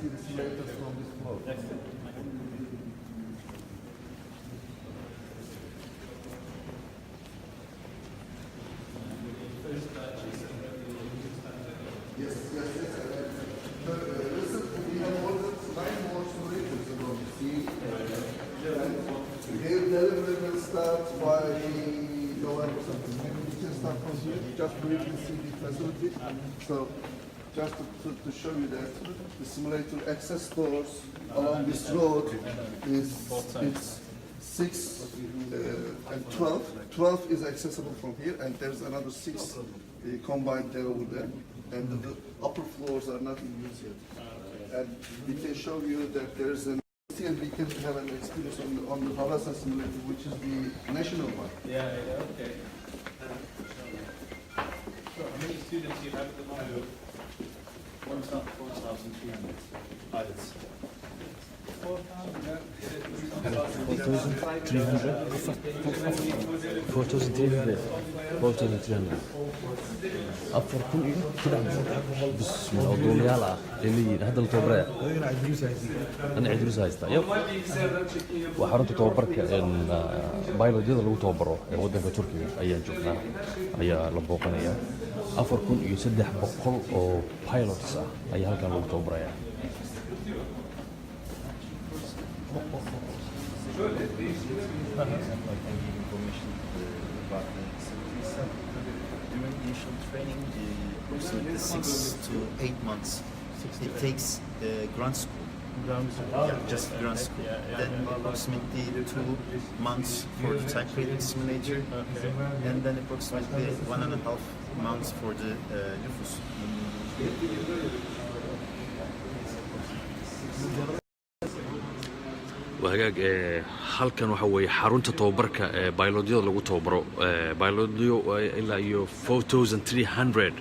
see the simulators from this floor. Yes. Listen, we have ordered 9 more simulators ago. See, their delivery will start by November something. Maybe we can start from here, just briefly see the facility. So, just to show you that the simulator access doors along this road is it's 6 and 12. 12 is accessible from here, and there's another 6 combined there over there. And the upper floors are not in use yet. And we can show you that there's an still we can have an experience on the Havasa simulator, which is the national one. Yeah, okay. So how many students do you have at the moment? 1,300 pilots. 4,300 afar kun iyo bismillah oo duuliyaal ah leeyihiin hadda la tababaraya ana cidrus haysta yab waa xarunta tababarka biologyada lagu tababaro ee waddanka Turkiga ayaan joognaa ayaa la booqanaya 4,300 oo pilots ah ayaa halkan lagu tababaraya Information about the facilities. During initial training, approximately 6 to 8 months. It takes ground school. Yeah, just ground school. Then approximately 2 months for the type rating simulator, and then approximately 1.5 months for the nüfus. وهاجاج halkan waxa weeye xarunta tababarka ee biologyada lagu tababaro biologyo ilaa iyo 4,300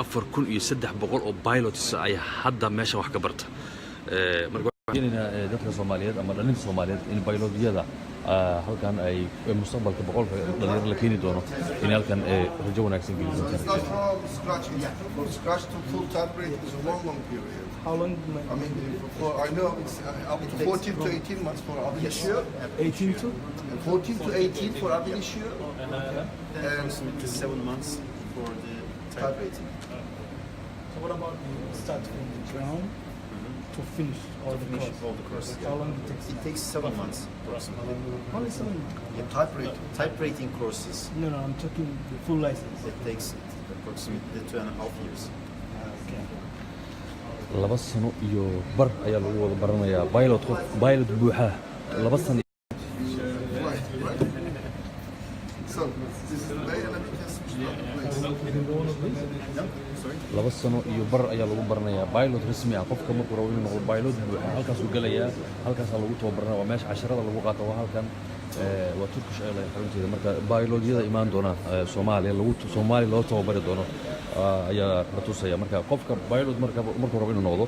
4,300 oo pilots ay hadda meesha wax ka barta marka dadka Soomaaliyeed ama dhalinta Soomaaliyeed in biologyada halkan ay mustaqbalka boqolka dhalinyarada la keeni doono in halkan rajo wanaagsan gelin From scratch to full type rate is a long period. How long? I mean, I know it's up to 14 to 18 months for Abilisio. 18 to? 14 to 18 for Abilisio. And approximately 7 months for the type rating. So what about the start from the ground to finish all the course? How long it takes? It takes 7 months approximately. Only 7 months? Yeah, type rating courses. No, I'm talking the full license. It takes approximately 2.5 years. Okay. laba sano iyo bar ayaa lagu wada baranayaa pilot buuxa laba sano Right. So this is the way and we can switch laba sano iyo bar ayaa lagu baranayaa pilot rasmi ah qofka markuu rabo inuu noqdo pilot buuxa halkaas uu galayaa halkaas lagu tababaranaa waa meesha casharada lagu qaato waa halkan waa Turkish Airlines xarunteeda marka biologyada imaan doona Soomaaliya loo tababari doono ayaa la tusaya marka qofka pilot markuu rabo inuu noqdo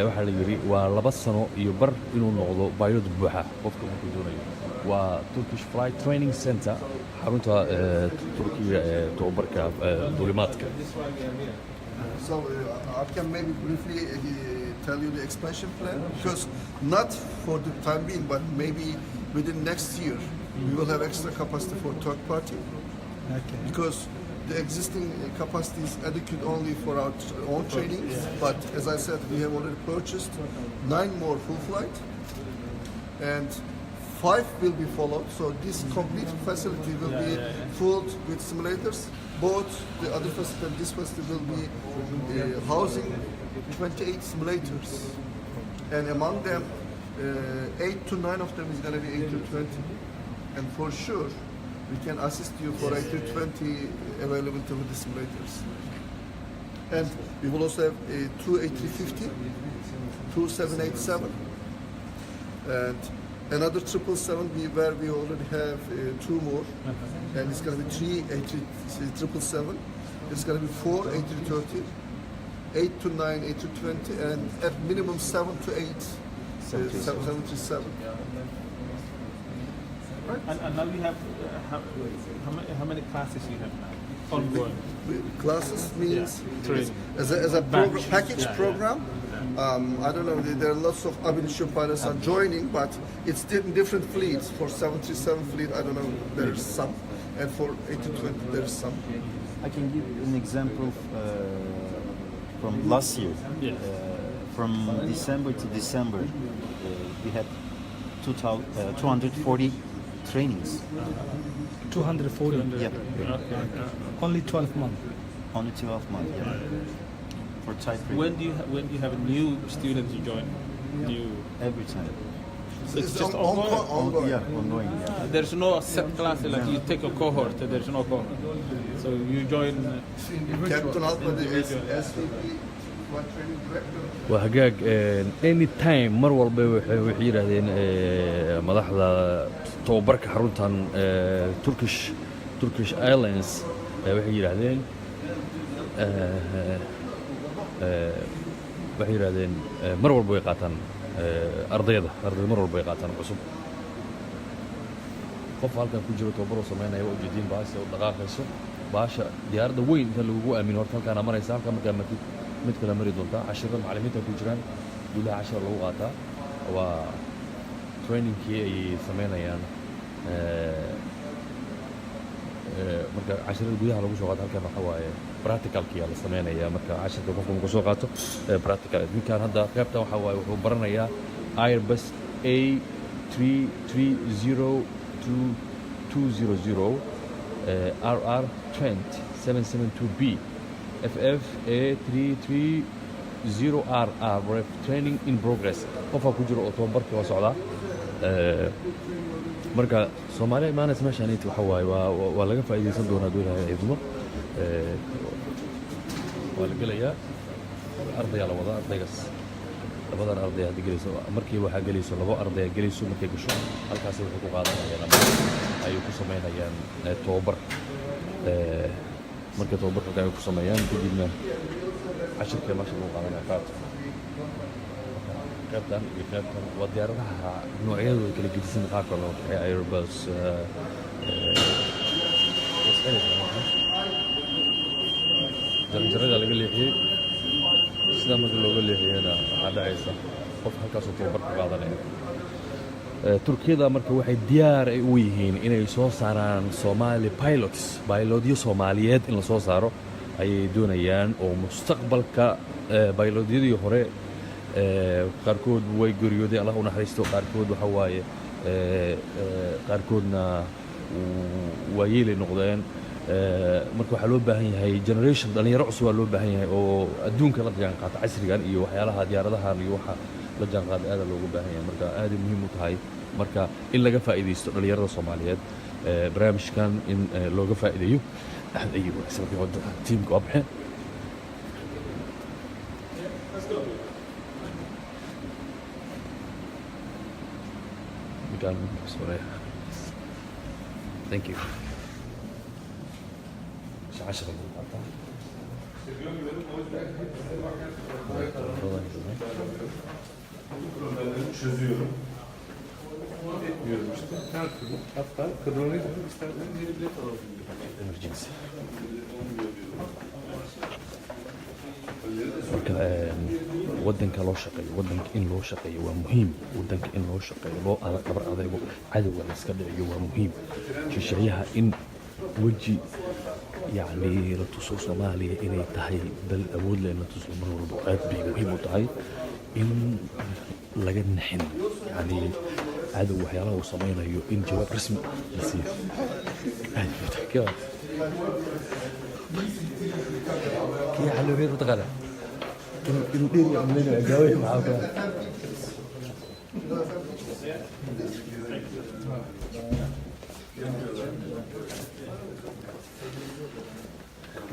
waxa la yiri waa laba sano iyo bar inuu noqdo pilot buuxa qofka markuu doonayo waa Turkish Flight Training Center xarunta Turkiga ee tababarka duulimaadka So I can maybe briefly tell you the expansion plan, because not for the time being, but maybe within next year, we will have extra capacity for third party. Okay. Because the existing capacity is adequate only for our own training, but as I said, we have already purchased 9 more full flight, and 5 will be followed. So this complete facility will be filled with simulators. Both the other facility and this facility will be housing 28 simulators, and among them, 8 to 9 of them is going to be A320, and for sure, we can assist you for A320 availability with the simulators. And we will also have 2 A350, 2 787, and another 777 where we already have 2 more, and it's going to be 3 777. It's going to be 4 A330, 8 to 9 A320, and at minimum 7 to 8 737. And now you have how many classes you have now? Ongoing. Classes means Training. as a package program. I don't know. There are lots of Abinishio pilots are joining, but it's different fleets. For 737 fleet, I don't know. There's some, and for 820 there's some. I can give an example from last year. Yes. From December to December, we had 240 trainings. 240. Yeah, Only 12 months. only 12 months. Yeah, for type rating. When do you have new students you join? New. Every time. It's just ongoing. ongoing. Yeah, ongoing. Yeah. There's no set class like you take a cohort. There's no cohort. So you join. Captain Alpha, the Individual. SVP, flight training director. waa hagaag anytime mar walba waxay yidhaahdeen madaxda tababarka xaruntan Turkish Airlines waxay yidhaahdeen mar walba way qaataan ardayda mar walba way qaataan cusub qof halkan ku jiro tababar oo sameynaya waa ujeediin baasha oo dhaqaaqayso baasha diyaaradda weyn inta lagugu aamino horta halkaana maraysa halkan markaa martid mid kale mari doontaa cashirada macallimiinta ku jiraan gudaha cashar lagu qaataa waa trainingkii ay sameynayaan marka cashirada gudaha lagu soo qaato halkan waxa waaye practicalkii la sameynaya marka cashirka qofku markuu soo qaato practical ninkan hadda qaybtan waxa waaye wuxuu baranayaa Airbus A330-200 RR Trent 772B FF A330RR training in progress qofka ku jiro oo tababarkii waa socdaa marka Soomaaliya imaanaysa meeshaan inta waxa waaye waa laga faa'iideysan doonaa dowladda ciidamo waa la gelayaa ardayga la wada ardaygaas labadan arday hadda gelayso markii waxaa gelayso labo arday gelayso markay gasho halkaas waxay ku qaadanayaan ama ay ku sameynayaan tababar marka tababarka ay ku sameeyaan kadibna cashirka meesha lagu qaadanaya qaybtan iyo qaybtan waa diyaaradaha noocyadooda kala gedisan qaabka loo baxay Airbus jarjarada laga leexiyey sida marka looga leexiyena waxaa dhacaysa qof halkaasoo tababarka qaadanaya Turkiyada marka waxay diyaar ay u yihiin inay soo saaraan Somali pilotyo Soomaaliyeed in la soo saaro ayay doonayaan oo mustaqbalka pilotyadii hore qaarkood way geeriyoodeen Allah u naxariisto qaarkood waxa waaye qaarkoodna waa yeelay noqdeen marka waxaa loo baahan yahay generation dhalinyaro cusub waa loo baahan yahay oo adduunka la jaan qaata casrigan iyo waxyaalaha diyaaradahan iyo waxa la jaan qaada aad loogu baahan yahay marka aad muhiim u tahay marka in laga faa'iideysto dhalinyarada Soomaaliyeed barnaamijkan in looga faa'iideeyo aad ayuu wanaagsan tiimka abxe Thank you. عشرة çözüyorum. Diyorum işte. Her türlü. Hatta kadroyu da istersen yeni bilet alalım. emergency marka wadanka loo shaqeeyo wadanka in loo shaqeeyo waa muhiim wadanka in loo shaqeeyo loo qabar adaygo cadowga la iska dhiciyo waa muhiim shisheeyaha in weji يعني la tuso Soomaaliya inay tahay dal awood leh la tuso mar walba aad bay muhiim u tahay in laga naxin yani cadow waxyaalaha uu sameynayo in jawaab rasmi la siiyo kii xaloobeed utaqaana inuu dheeri amleynayo gaaway maxaa ka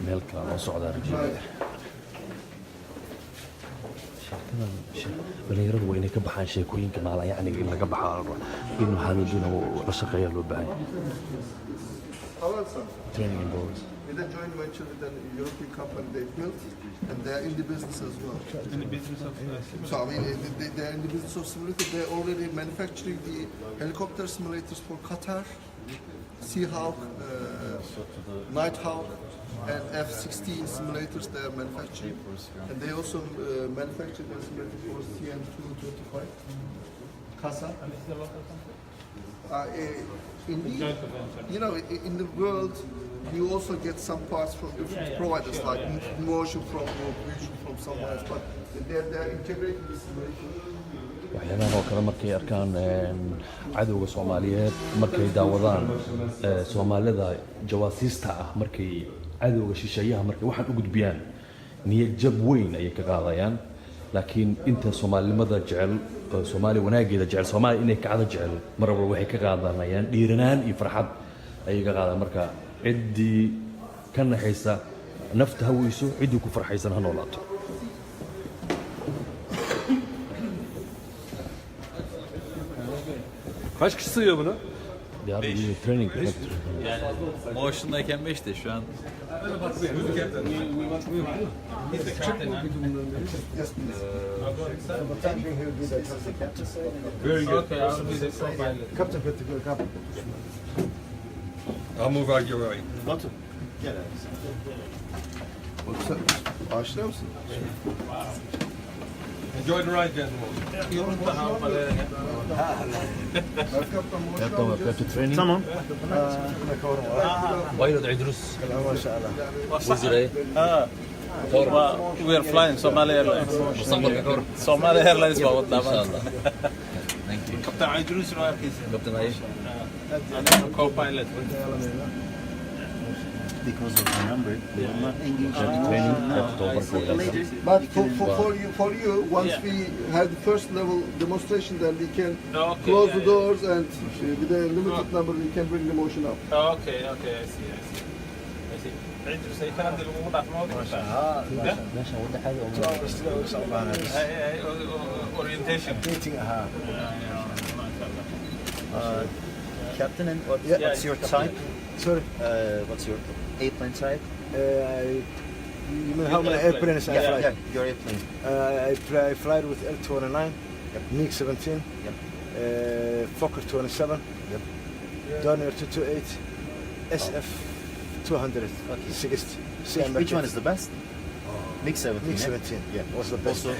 meel kale loo socdaa rajada dhalinyaradu waa inay ka baxaan sheekooyinka maalayacniga in laga baxo in waxaa loo doonaa la shaqeeyaa loo baahan training in progress With a joint venture with an European company they built, and they are in the business as well. In the business of So I mean, they are in the business of simulator. They are already manufacturing the helicopter simulators for Qatar, Seahawk, Nighthawk, and F-16 simulators they are manufacturing. And they also manufacture the simulator for CN225. CASA. In the world, you also get some parts from different providers, like Motion from Europe, Vision from somewhere else, but they're integrating this simulation. waxyaalahan oo kale markay arkaan cadowga Soomaaliyeed markay daawadaan Soomaalida jawaasiista ah markay cadowga shisheeyaha markay waxaan u gudbiyaan niyad jab weyn ay ka qaadayaan laakiin inta Soomaalimada jecel Soomaali wanaageeda jecel Soomaali inay kacada jecel mar walba waxay ka qaadanayaan dhiiranaan iyo farxad ay ka qaadaan marka cidii ka naxaysa nafta hawayso cidii ku farxaysan ha noolaato Kaç kişi sığıyor buna? diğer bir training Yani motion'dayken 5 de şu an. Very good. Okay, I'll be the co-pilot. I'll move out your way. Batu. Gel abi. Sen aşina mısın? Enjoy the ride, gentlemen. yaptı training Tamam. Pilot İdris وزيري We are flying Somali Airlines. Somali Airlines بودنا Thank you Kaptan Aydrus Royakisi. Kaptan Ayş I'm co-pilot. Because of the number, we will not engage training now. later But for you, once we have the first level demonstration, then we can Okay, close yeah, the doors and with a limited number, we can bring the motion up. Okay, I see. Aydrus ay kala dil ugu dhaqmo. Orientation. Captain, and what's your type? Sorry, What's your airplane type? you mean how many airplanes I fly? Yeah, your airplane. I fly with L-29, MiG-17, Fokker 27, Dornier 228, SF-200, 60. Which one is the best? MiG-17. MiG-17, Yeah, was the best. Also,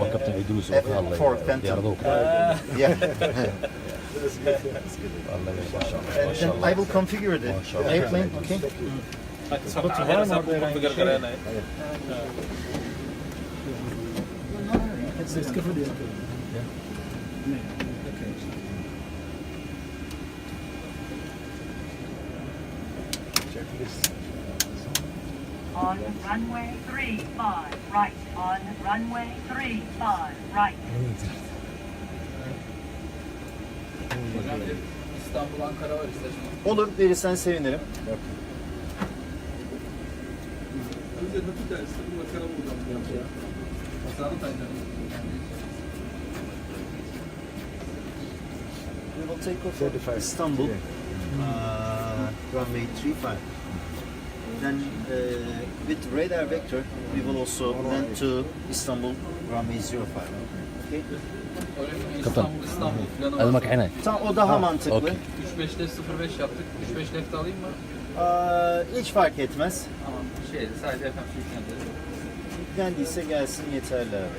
وكابتن عيدروس وكالله F4 Phantom. يعرضوك yeah. والله ما شاء الله ما And شاء then الله I will configure the airplane. Okay. On runway 35, right. On runway 35, right. İstanbul, Ankara var istersen. Olur, verirsen sevinirim. We will take off 35. Istanbul, runway 35. Then with radar vector, we will also land to Istanbul, runway 05. Okay? Kaptan İstanbul planı هذا var. ماك عيني Tamam, o daha mantıklı. okey. 3-5'te 05 yaptık. 3-5 left alayım mı? Hiç fark etmez. Tamam. Sadece FM sürüklendir. Geldiyse gelsin yeterli abi.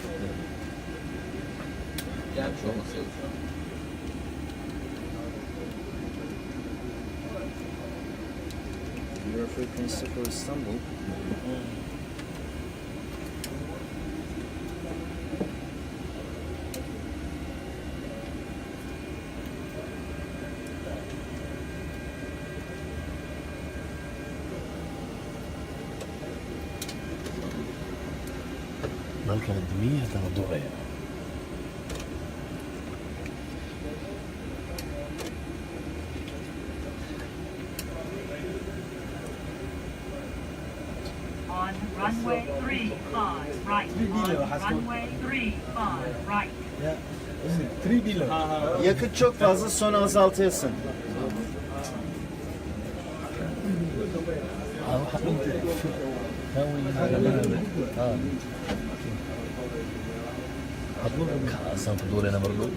Gelmiş olması yok şu an. Euro frequency for Istanbul. الأكاديمية تنظرية On runway 35, right. On runway 35, right. Yeah. 3 below. Yakıt çok fazla, sonra azaltıyorsun. kaasaan ku duulayna mardhow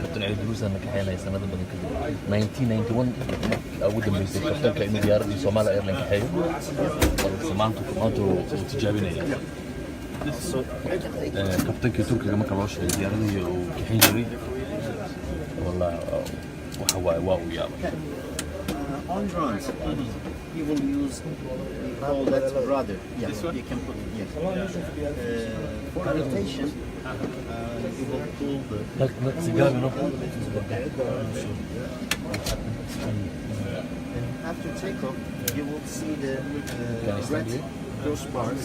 kabtan cali duruusaan na kaxeynaya sanada badan kadib 1991 ugu dambeysay kabtanka inuu diyaaradii Soomaali Airlines kaxeeyo balse maanta uu tijaabinaya kabtankii Turkiga marka loo sheegay diyaaradii uu kaxeyn jiray wallahi waxa waa uu yaabay On drones, you will use, we call that rudder. Yeah, you can put it, yes. For rotation, you will pull the... After takeoff, you will see the red crossbars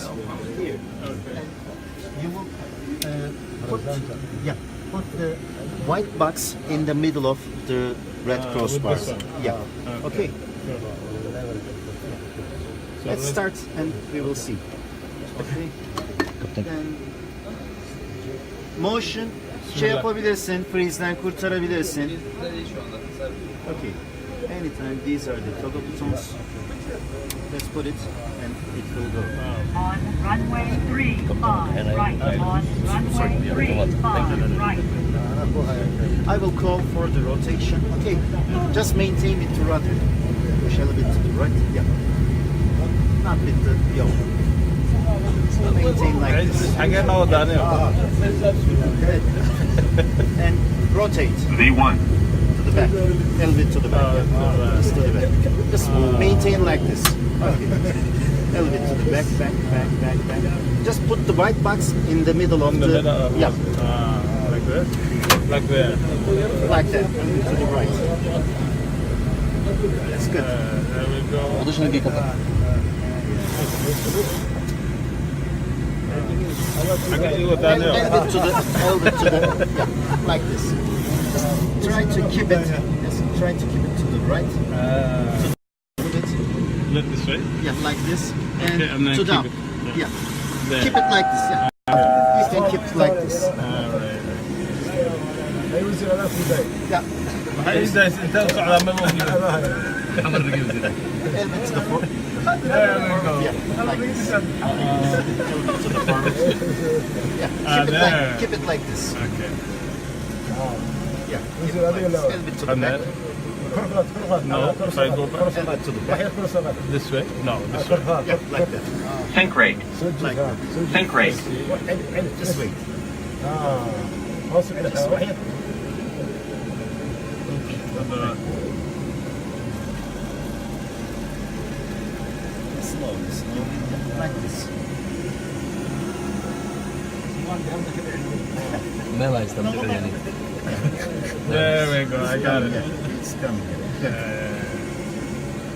here. And you will put the white box in the middle of the red crossbars. Yeah. Okay. Let's start and we will see. Okay. Then motion şey yapabilirsin, freeze'den kurtarabilirsin. Bizde değil şu anda. Okay. Anytime these are the toggle buttons. Let's put it and it will go. On runway 35, right. On runway 35, right. I will call for the rotation. Okay. Just maintain with the rudder. Push a little bit to the right. Yeah. Not with the yaw. Maintain like this. حاجة وداني. And rotate V1. to the back. A little bit to the back. Just to the back. Just maintain like this. Okay. A little bit to the back, back. Just put the white box in the middle of the yeah. Like this? Like that. Like that. To the right. That's good. There we go. ودش نجي كابتن حاجة وداني. A little bit to the yeah, like this. Just try to keep it. Yes, try to keep it to the right. Put it. Let this way. Yeah, like this. And, Okay, and then to keep down. it. Yeah. There. Keep it like this. Yeah. You can keep it like this. Yeah. هاي إذا أنت على ما موجود. عمر رجل زي A little bit to the front. There we go. Yeah, like this. A little bit to the front. Yeah. Keep it like this. Okay. Yeah. Keep it like this. A little bit to the And back. then no, if I go back A little bit to the back. this way. No, this way. Yeah, like that. Think rate. Like that. Think rate. Just wait. Slowly. Like this. ما لا يستمتع يعني There we go. I got it. Yeah, it's coming.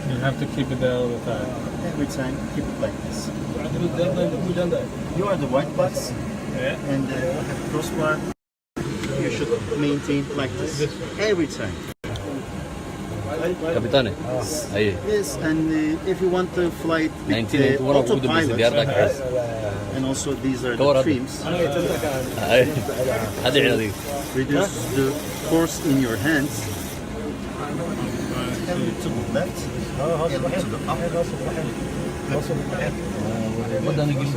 You have to keep it there all the time. Every time, keep it like this. You are the white box, Yeah. and crossbar. You should maintain like this every time. كابتن اي Yes, and if you want to fly it with 1991 ugu dambeysay diyaaradda autopilot, kaxeys and also these are Go the ahead. trims. اي هذه عيني Reduce the force in your hands. Elbow to the left, elbow to the up. وده نجي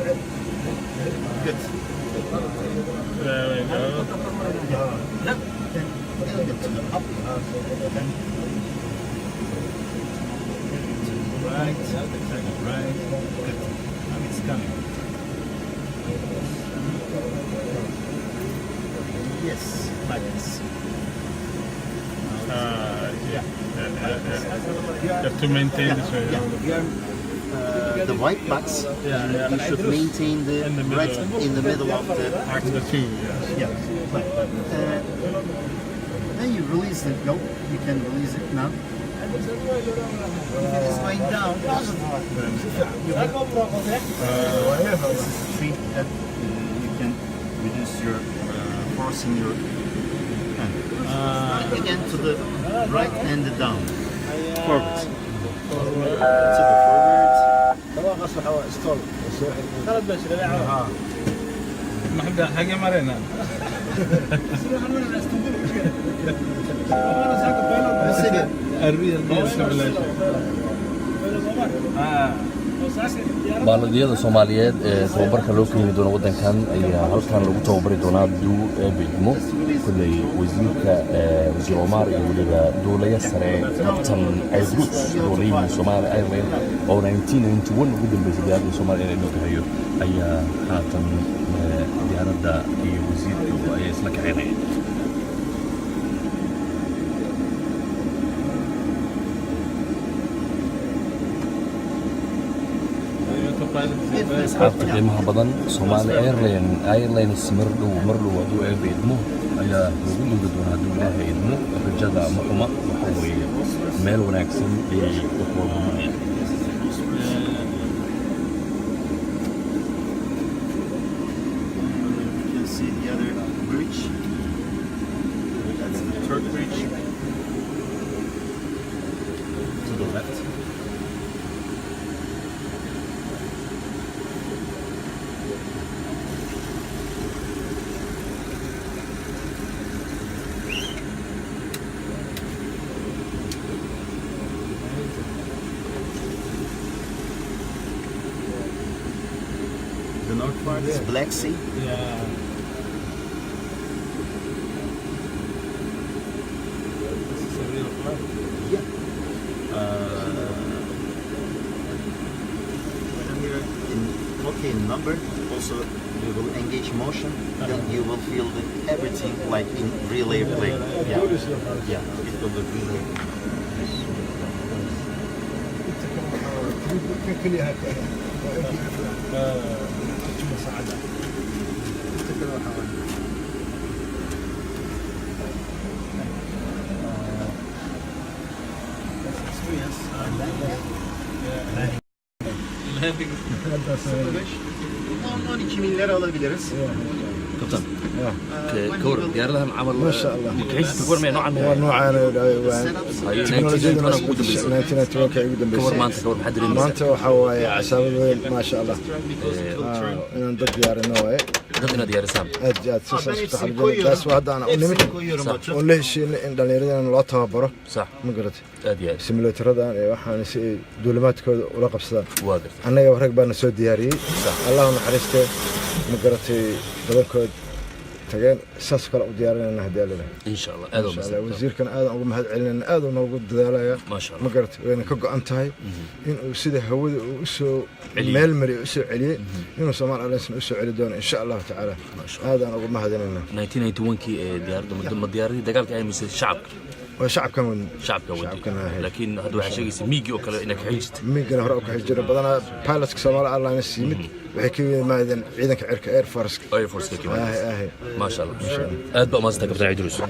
Good. There we go. Elbow to the up. Right, right. Good. Now it's coming. Yes, like this. Yeah. You have to maintain this way. The white box, you should maintain the In the middle. right in the middle of the Arc the two. Yeah. yeah. Then you release it. Go. You can release it now. If it is going down, you can reduce your force in your hand. Again to the right and the down. Forward. To the forward. ما حدا حاجة مرينا. الريال دي simulation. baaladiyada Soomaaliyeed ee tababarka loo keeni doono wadankan ayaa halkan lagu tababari doonaa duu beedmo kulay wasiirka wasiir Omar iyo waliba dowlaya sare kabtan Aydrus dowladda Soomaaliya Airlines oo 1991 ugu dambeysay diyaaradda Soomaaliya inay kahayo ayaa haatan diyaaradda iyo wasiirka ay isla kaxeynayaan. asxaabta qiimaha badan Soomaali Airlines mar dhow aduu ay beedmo ayaa lagu lugi doonaa hadduu ilaahay idmo rajada ama xuma waxa weeye meel wanaagsan ayay wax walba marayaan. The north part is Black Sea. Yeah. This is a real flight. Yeah. When you're in okay number, also you will engage motion, then you will feel everything like in real airplane. Yeah. Yeah. It will be real. On 12 bin lira alabiliriz. Kaptan. كور ديارها عمل ما شاء الله كيف تكور من نوع كور ما أنت كور محدد ما أنت وحواي عسل ما شاء الله إن ضد ديار النوى ضدنا ديار سام أجاد سوسة بس وهذا أنا ونمت وله شيء إن دليلنا إن لا تهبره صح مقرت أديار سيمولاتور هذا وحنا نسي دولمات كود ورقب صدام واقف أنا يورك بنا سود دياري الله نحرسته مقرتي بدل كود تجين ساس كلا وديارنا هدالنا إن شاء الله هذا مسألة وزير كان هذا أقوم هاد علنا هذا موجود دلالة ما شاء الله مقرت وين كوجو أنتهاي إن وسيده هو وسو مال مري وسو عليه إنه سمار على اسم وسو عليه دون إن شاء الله تعالى هذا أنا أقوم هاد علنا 1991 كي ديار ضم دياري دقال كأي مثل الشعب وشعب كمان شعب كمان لكن هذا واحد شيء ميجي وكلا إنك حجت ميجي أنا هراك حجر بدنا بايلوت كسمار على نسيمت وحكي ما إذا عيدك عرك إير فورس كمان ما شاء الله ما شاء الله أدبا ما استقبل عيدروس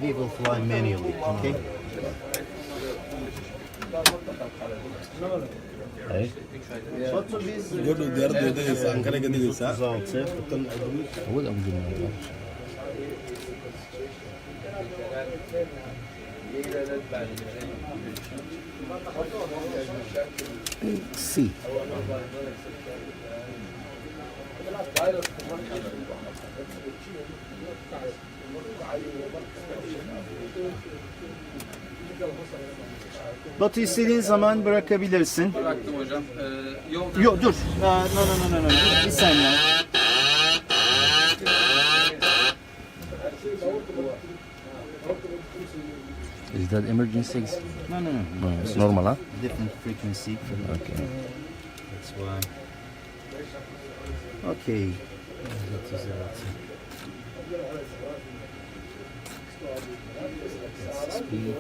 We will fly manually, okay? C. Batı istediğin zaman bırakabilirsin. Bıraktım hocam. Yolda... Yok dur. No. Bir saniye. Is that emergency? No. It's normal, huh? Different frequency. Okay. That's why. Okay. Speed.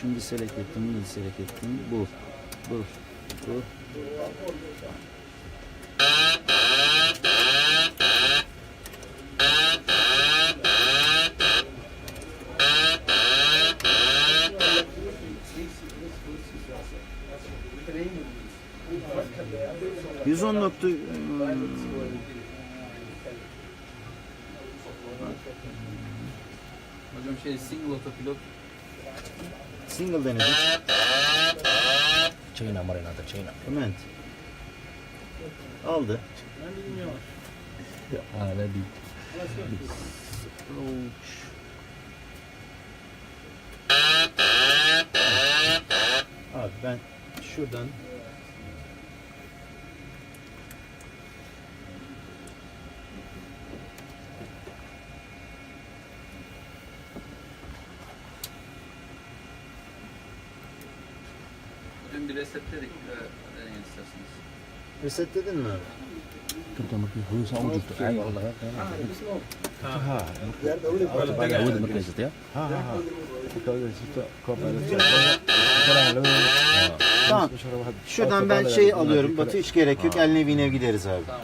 Şimdi select ettim, bunu select ettim. Bu. %110. Hocam single autopilot. Single denedim. China marayna hadda China. Command. Aldı. Hala değil. Abi ben şuradan Dün bir resetledik. Deneyin isterseniz. resetledin mi abi? Turta markii hooyadiis aan u joogto caadi waa laga qaadaa. Awoodda markay haysata ya. Tamam. Şuradan ben şey alıyorum. Batı hiç gerek yok. El nev gideriz abi. Tamam.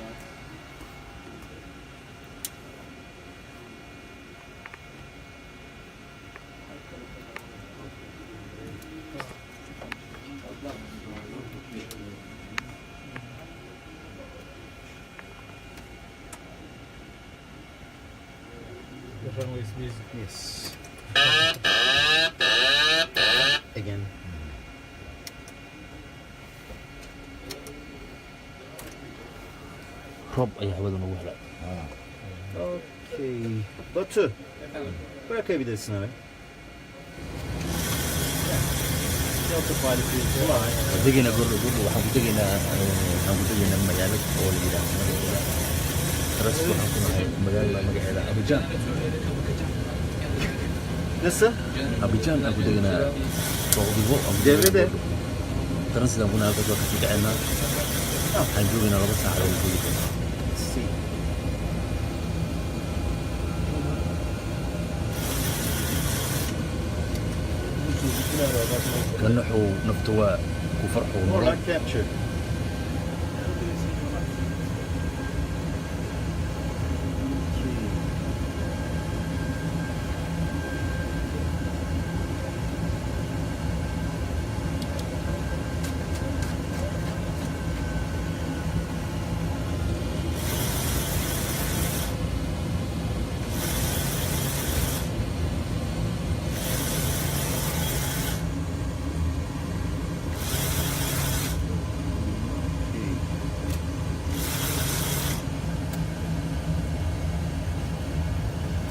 The runway is busy. Yes. Again. Roob ayaa hawada nagu helay. Okay. Batu. Bırakabilirsin abi. Degaynaa gurdu waxaan ku degaynaa magaalo oo la yiraahdo Taras waxaan ku nahay magaalada magaceeda Abidjan. Nasıl? Abidjan aan ku degaynaa Togo Devrede. Taransidaan ku nahay halkaas waa kasii kaceynaa. Waxaan joogaynaa 2 saacadood oo keliya. كنحو نفتوى وفرحوا More like capture.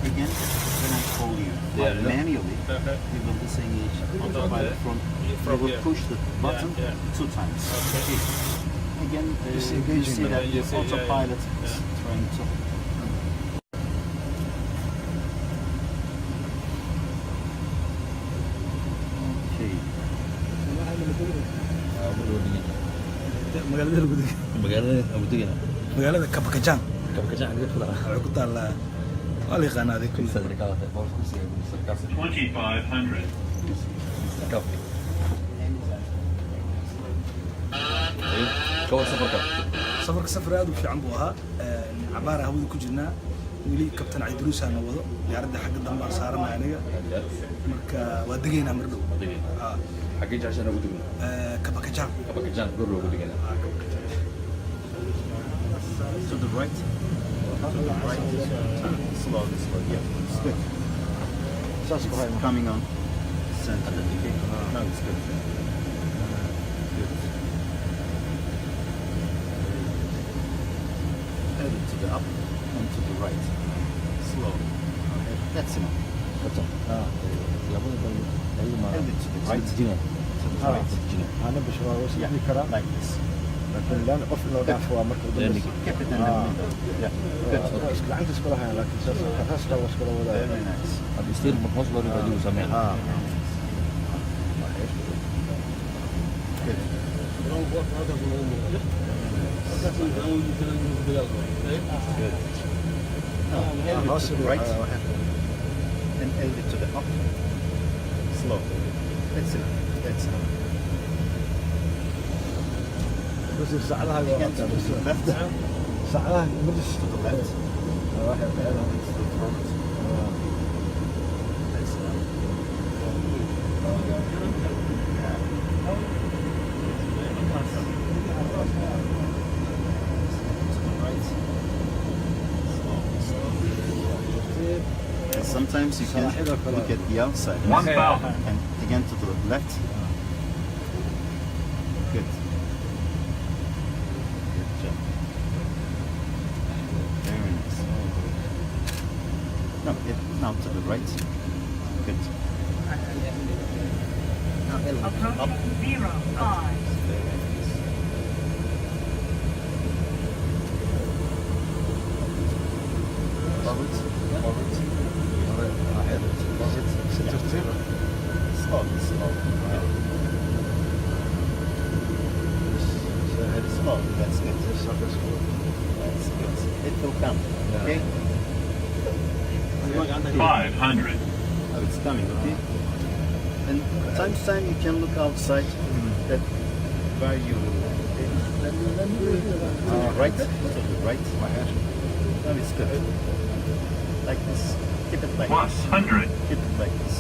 Again, when I call you manually, we will disengage autopilot from. We will push the button 2 times. Okay. Again, you see that the autopilot is trying to. Okay. magaalada lagu degay magaalada aan degaynaa magaalada Kabakajaan kabakajaan xagee ku lahaa waxay ku taallaa waa la yaqaanaa adeeg kulli sarkaal 2500. كوا سفرك safarka safar aad u fiican buu ahaa cabaar hawada ku jirnaa weli kabtan Caydiruus aan wado diyaaradda xagga dambe aan saaranay aniga marka waa degaynaa mar dhow حقين عشان أقول لك Kabakajaan كبك جان قرر أقول لك أنا To the right. To the right. Slowly, slowly. Yeah, it's good. It's coming on. Center. Okay. Now it's good. Good. Head it to the up and to the right. Slowly. Okay. That's enough. Head it to the right. جنة To the right. أنا بشوار وصل Yeah. في كلام Like this. لكن لا نقف إنه ضعف ومركب لأنك Keep it in the middle. Yeah. Good. إسكال عندي سكولها لكن ساسكال وسكول ولا Very nice. بيصير مخصوص لوري بدي وسامع Elbow to the right and elbow to the up. Slow. That's enough. That's enough. بس ساعدها Again to the left. ساعدها مجلس To the left. واحد To the front. That's enough. To the right. Slowly, slowly. And sometimes sometimes you can look at the outside. 1,000. And again to the left. Good. Good job. Very nice. No, now to the right. Good. Approaching 05. Forward. Ahead. Slowly. Slowly. That's good. That's good. It will come. Okay? 500. Oh, it's coming, okay? And time to time you can look outside that where you right, to the right. No, it's good. Like this. Keep it like this. 100. Keep it like this.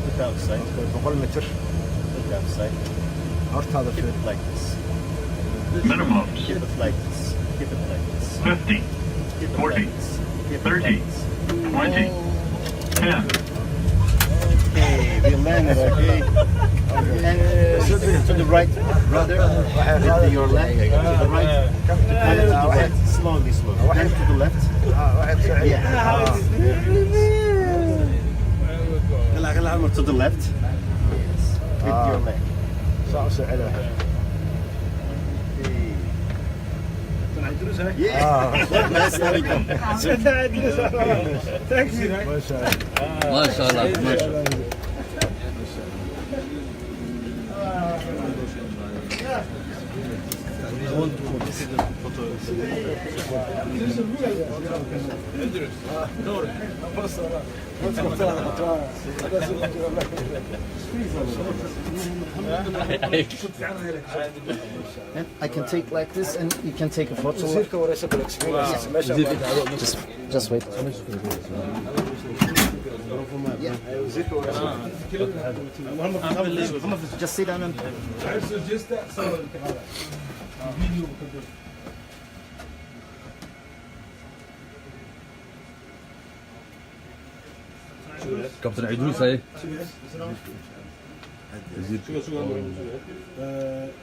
Look outside. Look outside. Keep it like this. Minimums. Keep it like this. Keep it like this. 50. Keep it 40. like this. Keep it 30. like this. 20. 10. Okay, we landed, okay? And to the right, brother. To your left. To the right. And to the right. Slowly. And to the left. Yeah. To the left. Yes. With your leg. Yeah. That's how we come. ما شاء الله ما شاء الله. And I can take like this, and you can take a photo. Just wait. Yeah. Just sit down and. كابتن عيدروس هاي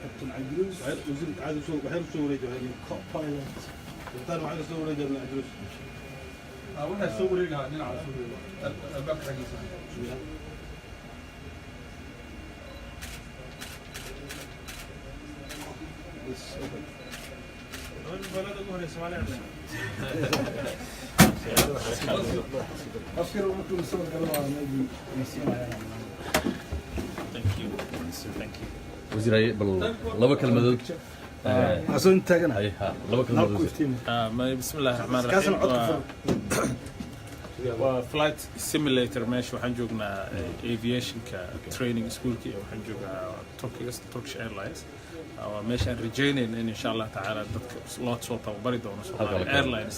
كابتن عيدروس وزير عايز يسوي وحير يسوي ريديو هاي كوب بايلوت وثاني واحد يسوي ريديو من عيدروس واحد يسوي ريديو نلعب الباك حقي البلد أقول اسمعني أفكر ممكن نسوي كلام وزير هاي بال لبا كلمة أصلا تاجنا هاي ها لبا كلمة بسم الله الرحمن الرحيم وفلايت سيميليتر ماشي waxaan joognaa aviationka training schoolki waxaan joogaa Turkish Airlines meeshaan rajaynayna in insha Allah taala dadka loo soo tababari doono Somali Airlines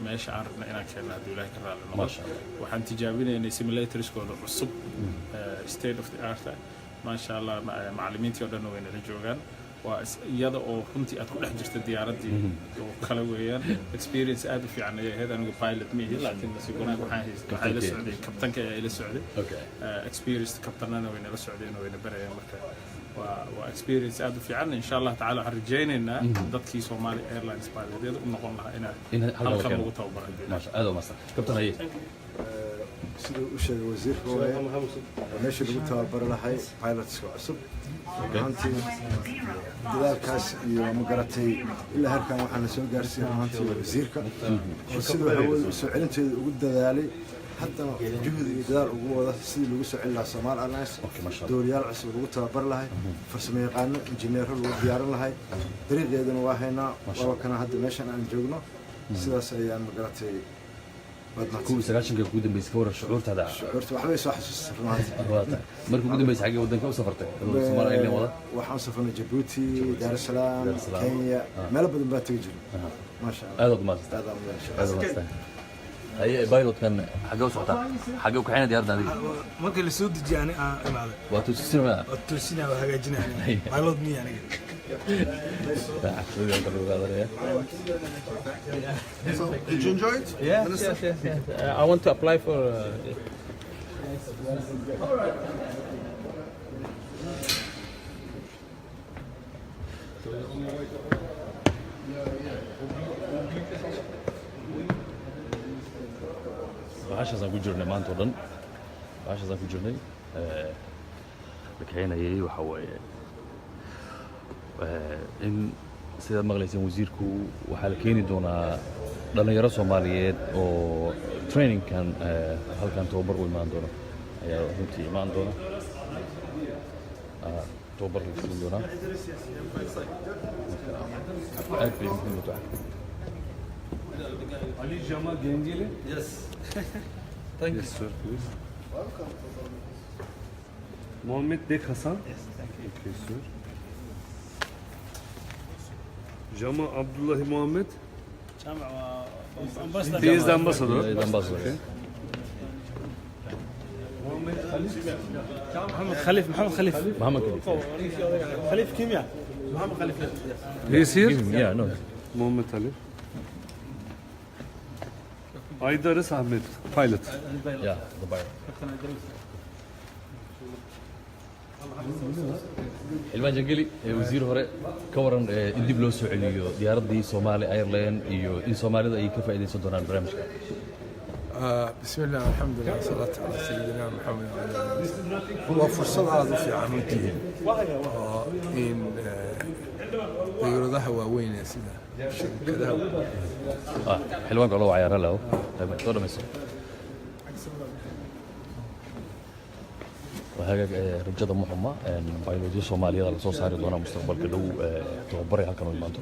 meesha aan rabna inaan keenno hadii Ilaahay ka raali noqdo waxaan tijaabinaynay simulatorskooda cusub state of the art ma sha Allah macallimiintii oo dhan way nala joogaan waa iyada oo runtii aad ku dhex jirta diyaaradii oo kala weeyaan experience aad u fiican ay ahayd anigu pilot ma yahay laakiin nasiib wanaag waxaan la socday kabtanka ayaa ila socday experience kabtanana way nala socdeen oo way barayeen marka waa experience aad u fiican insha Allah taala waxaan rajaynaynaa dadkii Somali Airlines pilotyada u noqon lahaa in halkan lagu tababaro ما شاء الله مصر كابتن هاي siduu u sheegay wasiirka hore meeshii lagu tababari lahay pilotska cusub runtii dadaalkaas iyo ma garatay ilaa halkan waxaa la soo gaarsiiyay runtii wasiirka oo siduu hawada soo celinteeda ugu dadaalay haddana juhdi iyo dadaal ugu wada sidii lagu soo celin lahaa Somali Airlines dooriyaal cusub lagu tababari lahay farsamo yaqaano injineero lagu diyaarin lahay dariiqeedana waa haynaa waa kana hadda meeshan aan joogno sidaas ayaan ma garatay كوي سكاشن كوي دم بيسكور الشعور تاع شعورت waxbay soo xasuusay runtii markuu ugu dambeysay xagee wadanka u safartay Soomaaliya ilaa wada waxaan safarnay Djibouti Dar es Salaam Kenya meel badan baa tagay jiray ma sha Allah aad ma staa هي بايلوت كان حاجه وسعتها حاجه وكحينا ديارنا دي markii la soo dejiyay ani aan imaaday waa tusinaa oo tusinaa hagaajinaa بايلوت mi aniga So, did you enjoy it? Yes, Minister? yes. I want to apply for. bahashaasaan ku jirnay maanta oo dhan bahashaasaan ku jirnay la keenayay waxa weeye in sidaad maqlayseen wasiirku waxaa la keeni doonaa dhalinyaro Soomaaliyeed oo trainingkan halkan tababar u imaan doona ayaa runtii imaan doona tababar la siin doona aad bay muhiim u tahay Ali Jamal Gengeli. Yes. Thank Yes, sir, please. Mohammed Dek Hasan. Yes, thank you. Okay, sir. Jamal Abdullahi Mohammed. He is the ambassador. He is the ambassador. Okay. Mohammed Khalif. محمد خليف Muhammad Khalif. خليف كيمياء محمد خليف. He is here. Yeah, no. Mohammed Khalif. Aydaris Ahmed, pilot. Yeah, the buyer. Ilmaan Jangeli wasiir hore ka waran in dib loo soo celiyo diyaaraddii Somali Airlines iyo in Soomaalida ay ka faa'iideysan doonaan barnaamijka. بسم الله والحمد لله والصلاة على سيدنا محمد وعلى آله وصحبه. هو فرصة هذا في عملتين إن يردها وين يا سيدنا كذا xilwaanka loo ciyaaro laho soo dhamayso وهاجا رجال محمد بايلوجي Soomaaliyeed la soo saari doona mustaqbalka dhow tababar halkan oo imaanto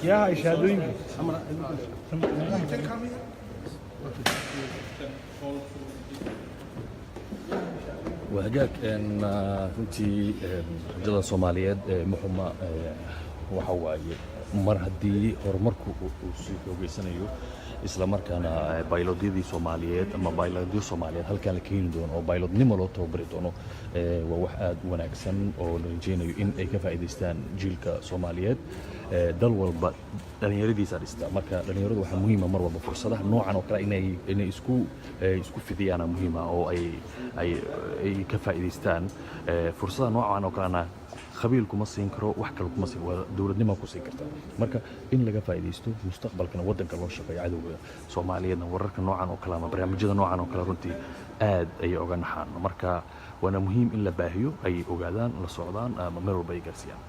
يا شهادوين وهاجاك ان runtii rajada Soomaaliyeed muxuma waxa waaye mar haddii horumarku uu sii xoogeysanayo isla markaana bayloodiyadii Soomaaliyeed ama bayloodiyada Soomaaliyeed halkan la keeni doono oo bayloodnimo loo tababari doono waa wax aad u wanaagsan oo la rajeynayo in ay ka faa'iideystaan jiilka Soomaaliyeed dal walba dhalinyaradiisa dhista marka dhalinyaradu waxa muhiim ah mar walba fursadaha noocan oo kale inay isku fidiyaan muhiim ah oo ay ka faa'iideystaan fursadaha noocan oo kalena qabiil kuma siin karo wax kale kuma siin waa dawladnimo ku siin karta marka in laga faa'iideysto mustaqbalkana wadanka loo shaqeeyo cadawga Soomaaliyeedna wararka noocan oo kale ama barnaamijyada noocan oo kale runtii aad ay uga naxaan marka waana muhiim in la baahiyo ay ogaadaan la socdaan ama meel walba ay gaarsiiyaan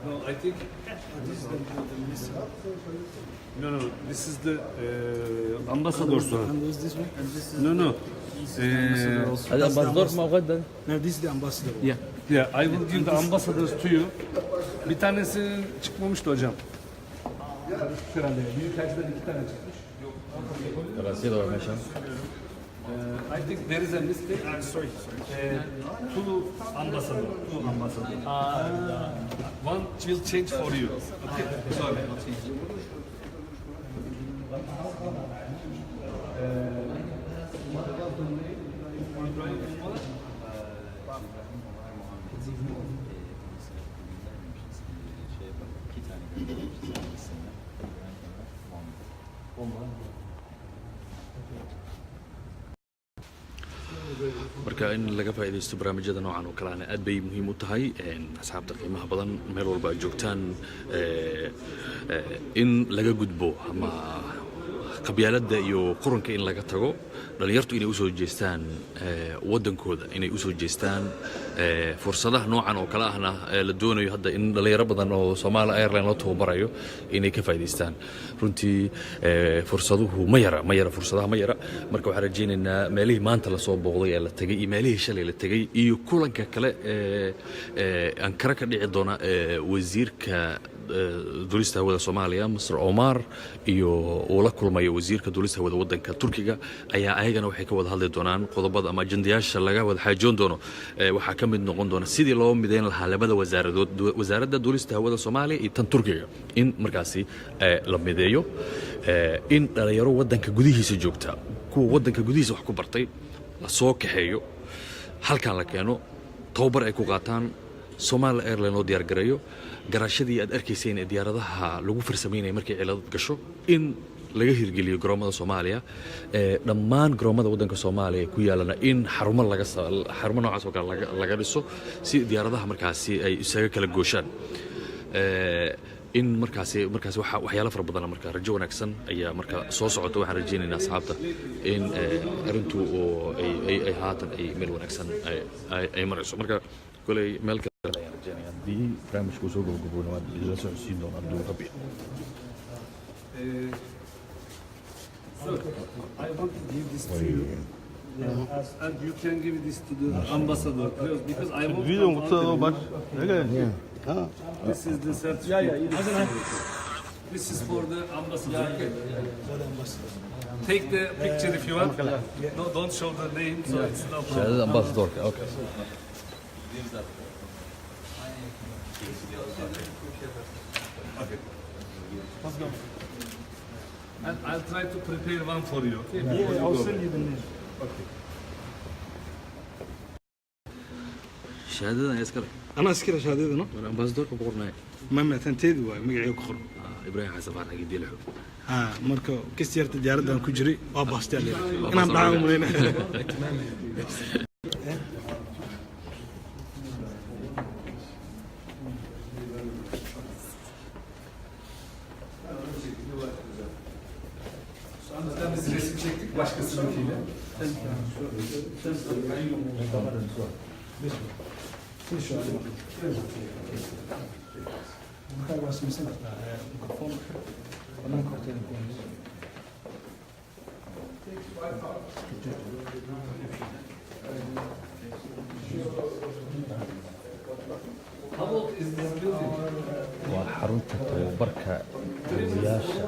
No, I think no. This is the ambassador, sir. No. هذا ambassador ما غدا No, this is the ambassador. Yeah, I will give the ambassadors to you. Bir tanesi çıkmamıştı hocam. Herhalde büyük elçiden 2 tane çıkmış. راسيدو meeshan I think there is a mistake. Sorry. Two ambassador. One will change for you. Okay. Sorry. marka in laga faa'iideysto barnaamijyada noocan oo kale ah aad bay muhiim u tahay asxaabta qiimaha badan meel walba ay joogtaan in laga gudbo ama qabyaaladda iyo quranka in laga tago dhalinyartu inay u soo jeestaan wadankooda inay u soo jeestaan fursadaha noocan oo kale ahna la doonayo hadda in dhalinyaro badan oo Somali Airlines loo tababarayo inay ka faa'iideystaan runtii fursaduhu ma yara fursadaha ma yara marka waxaan rajeynaynaa meelihii maanta la soo booqday ee la tagay iyo meelihii shalay la tagay iyo kulanka kale Ankara ka dhici doona wasiirka duulista hawada Soomaaliya Mr. Omar iyo uu la kulmayo wasiirka duulista hawada wadanka Turkiga ayaa ayagana waxay ka wada hadli doonaan qodobada ama ajendayaasha laga wada xaajoon doono waxa ka mid noqon doona sidii loo mideyn lahaa labada wasaaradood wasaaradda duulista hawada Soomaaliya iyo tan Turkiga in markaasi la mideeyo in dhalinyaro wadanka gudihiisa joogta kuwa wadanka gudihiisa wax ku bartay la soo kaxeeyo halkan la keeno tababar ay ku qaataan Somali Airlines oo diyaar gareeyo garashadii aad arkayseen ee diyaaradaha lagu farsameeyay markii cilad gasho in laga hirgeliyo garoomada Soomaaliya dhammaan garoomada wadanka Soomaaliya ku yaalana in xarumo noocaas oo kale laga dhiso si diyaaradaha markaasi ay isaga kala gooshaan in markaasi waxyaalo fara badan marka rajo wanaagsan ayaa marka soo socota waxaan rajaynaynaa asxaabta in arintu oo ay haatan ay meel wanaagsan ay marayso marka kulay meel kale ayaan rajaynayaa haddii barnaamijku soo gabagabowna waan idinla soo xosiin doonaa hadduu rabbi I want to give this to you. And you can give this to the ambassador because I want this is the certificate. This is for the ambassador. Take the picture if you want. No, don't show the name, so it's no problem. shahaadada ambassadorka okay Let's go. And I'll try to prepare one for you, okay? I'll send you the name. shahaadada iska leh أنا أسكر شهادة أنا ambassadorka boqornaa ما تنتهي ومقعي كخر Ibrahim Xasan Faarax Gidi Laxo مركو كسيرة تجارة أنا كجري واباستي عليه أنا بعمل مرينا Biz resim çektik başkasınınkiyle. waa xarunta tababarka taliyayaasha